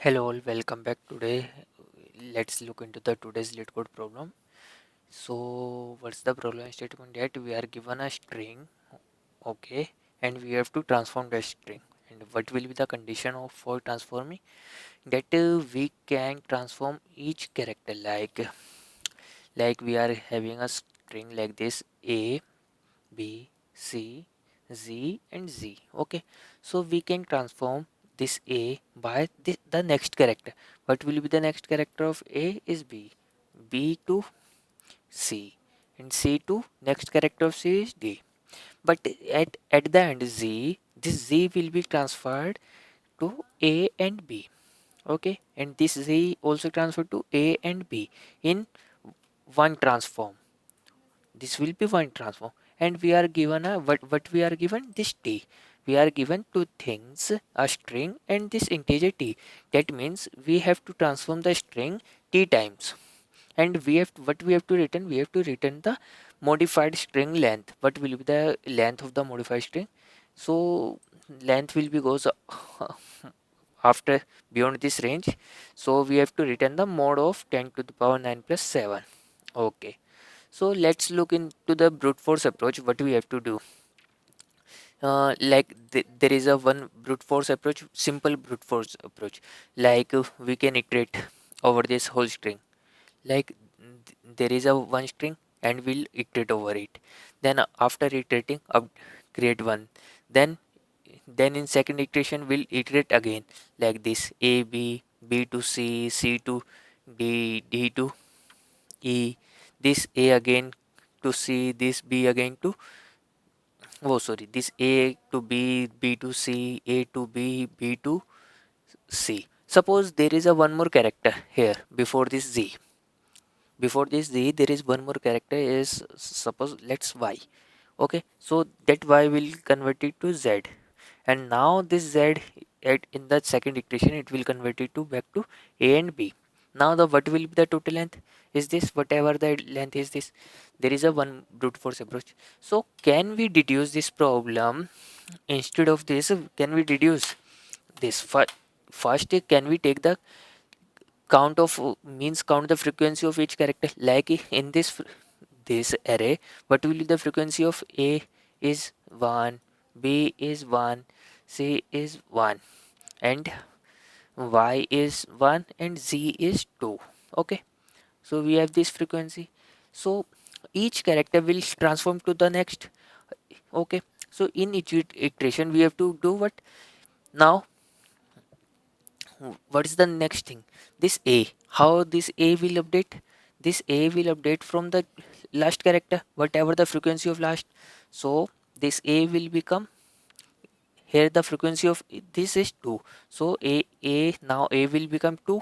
Hello all, welcome back. Today let's look into the today's lead code problem. So what's the problem statement? That we are given a string, okay, and we have to transform that string. And what will be the condition of for transforming? That we can transform each character like we are having a string like this: A, B, C, Z and Z. Okay, so we can transform this A by the next character. What will be the next character of A is B, B to C, and C to next character of C is D. But at the end Z, this Z will be transferred to A and B. Okay, and this Z also transferred to A and B in one transform. This will be one transform, and we are given a what we are given this t. We are given two things, a string and this integer t. That means we have to transform the string t times, and what we have to return, we have to return the modified string length. What will be the length of the modified string? So length will be goes after beyond this range, so we have to return the mode of 10 to the power 9 plus 7. Okay, so let's look into the brute force approach. What we have to do, there is a one brute force approach, simple brute force approach. We can iterate over this whole string. Like there is a one string and we'll iterate over it. Then after iterating, create one. Then then in second iteration we'll iterate again like this: A, B, B to C, C to D, D to E, this A again to C, this B again to, oh sorry, this A to B, B to C, A to B, B to C. Suppose there is a one more character here before this Z. Before this Z there is one more character, is suppose let's Y. Okay, so that Y will convert it to Z, and now this Z in the second iteration it will convert it to back to A and B. Now the what will be the total length is this, whatever the length is this. There is a one brute force approach. So can we deduce this problem? Instead of this, can we deduce this? First, can we take the count of means count the frequency of each character? Like in this array, what will be the frequency of A is 1, B is 1, C is 1, and Y is 1 and Z is 2. Okay, so we have this frequency. So each character will transform to the next. Okay, so in each iteration we have to do what? Now what is the next thing? This A, how this A will update? This A will update from the last character, whatever the frequency of last. So this A will become, here the frequency of this is 2, so A now A will become 2.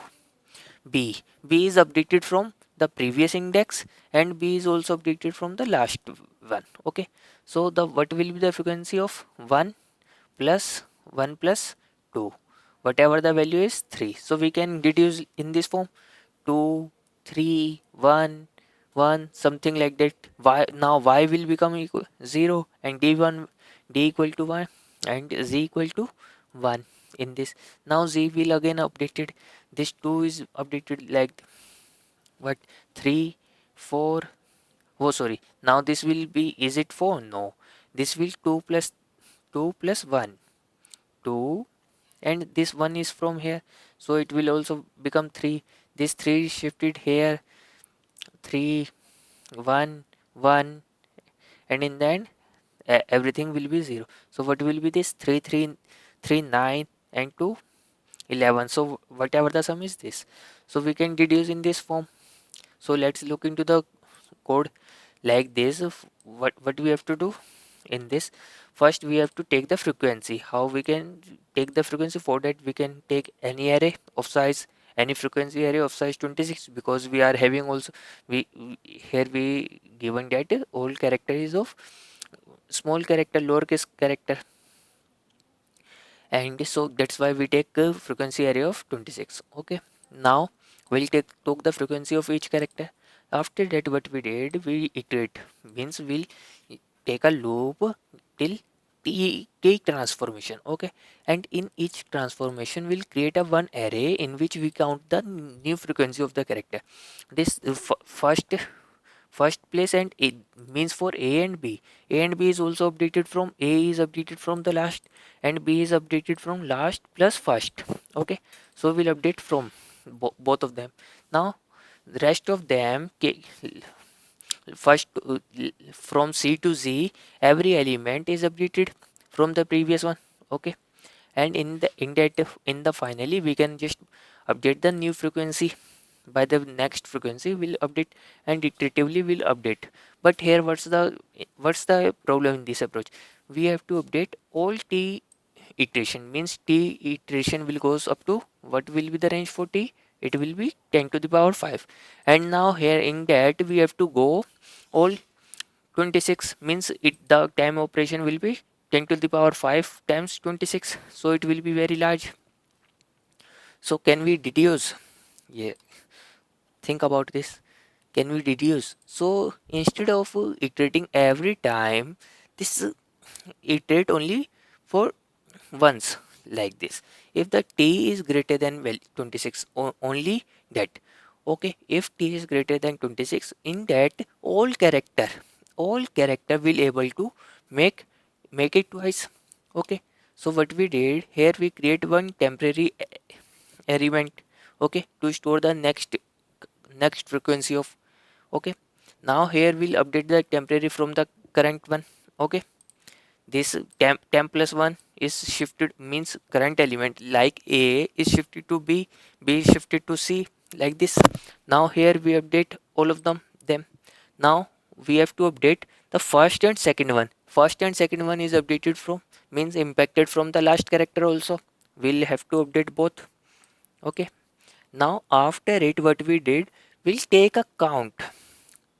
B is updated from the previous index, and B is also updated from the last one. Okay, so the what will be the frequency of 1 plus 1 plus 2, whatever the value is 3. So we can deduce in this form: 2, 3, 1, 1, something like that. Y now Y will become equal 0, and D equal to 1 and Z equal to 1 in this. Now Z will again updated. This 2 is updated like what? 3, 4. Oh sorry. Now this will be, is it 4? No. This will 2 plus 1. 2, and this 1 is from here, so it will also become 3. This 3 is shifted here, 3, 1, 1, and in the end everything will be 0. So what will be this? 3, 3, 3, 9 and 2, 11. So whatever the sum is this, so we can deduce in this form. So let's look into the code like this. What we have to do in this? First we have to take the frequency. How we can take the frequency? For that we can take any array of size, any frequency array of size 26, because we are having also, here we given that all character is of small character, lowercase character, and so that's why we take a frequency array of 26. Okay, now we'll took the frequency of each character. After that what we did, we iterate, means we'll take a loop till t key transformation. Okay, and in each transformation we'll create a one array in which we count the new frequency of the character. This first place, and it means for A and B. A and B is also updated from A is updated from the last, and B is updated from last plus first. Okay, so we'll update from both of them. Now the rest of them, first from C to Z, every element is updated from the previous one. Okay, and in the finally we can just update the new frequency by the next frequency will update, and iteratively will update. But here what's the problem in this approach? We have to update all t iteration, means t iteration will goes up to, what will be the range for t? It will be 10 to the power 5. And now here in that we have to go all 26, means it the time operation will be 10 to the power 5 times 26, so it will be very large. So can we deduce? Yeah, think about this. Can we deduce? So instead of iterating every time, this iterate only for once, like this. If the t is greater than, well, 26, only that. Okay, if t is greater than 26, in that all character will able to make it twice. Okay, so what we did here, we create one temporary element, okay, to store the next frequency of. Okay, now here we'll update the temporary from the current one. Okay, this temp plus 1 is shifted, means current element like A is shifted to B is shifted to C, like this. Now here we update all of them. Now we have to update the first and second one is updated from, means impacted from the last character also. We'll have to update both. Okay, now after it, what we did, we'll take a count,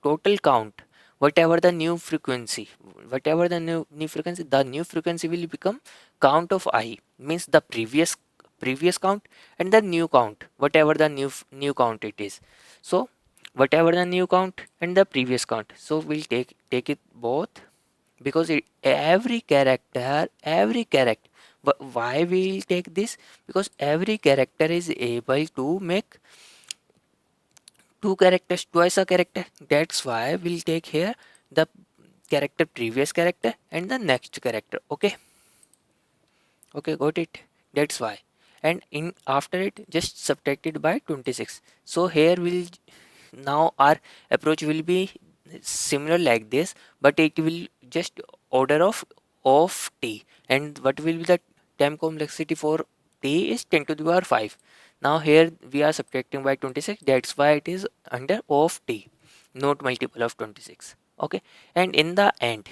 total count, whatever the new frequency, the new frequency will become count of I, means the previous count and the new count, whatever the new count it is. So whatever the new count and the previous count, so we'll take it both, because every character, why we'll take this, because every character is able to make two characters twice a character. That's why we'll take here the character, previous character and the next character. Okay, okay, got it. That's why. And in after it, just subtracted by 26. So here we'll, now our approach will be similar like this, but it will just order of t. And what will be the time complexity for t is 10 to the power 5. Now here we are subtracting by 26, that's why it is under of t, not multiple of 26. Okay, and in the end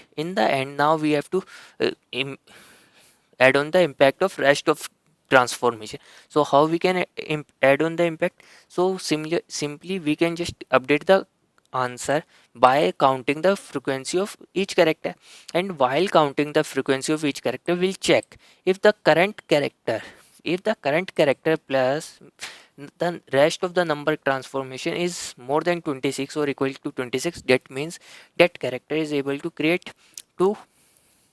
now we have to uh, im- add on the impact of rest of transformation. So how we can add on the impact? So simply we can just update the answer by counting the frequency of each character, and while counting the frequency of each character, we'll check if the current character plus the rest of the number transformation is more than 26 or equal to 26, that means that character is able to create two.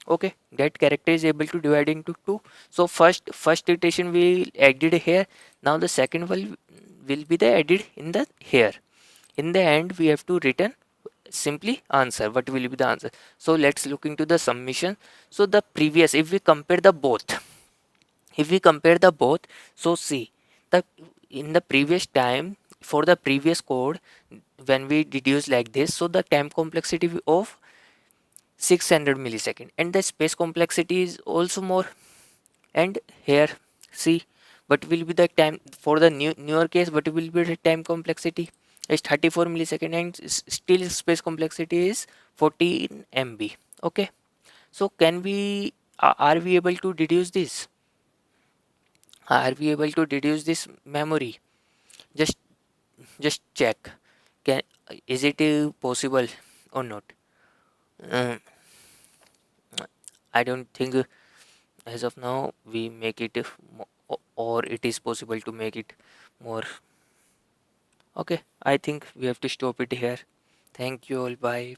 Okay, that character is able to divide into two. So first iteration we added here, now the second one will be the added in the here. In the end we have to return simply answer, what will be the answer. So let's look into the summation. So the previous, if we compare the both, so see, the in the previous time, for the previous code, when we deduce like this, so the time complexity of 600 millisecond, and the space complexity is also more. And here, see, what will be the time for the newer case, what will be the time complexity is 34 millisecond, and still space complexity is 14 MB. Okay, so can we are we able to deduce this? Are we able to deduce this memory? Just just check, can, is it possible or not? um, I don't think as of now we make it or it is possible to make it more. Okay, I think we have to stop it here. Thank you all, bye.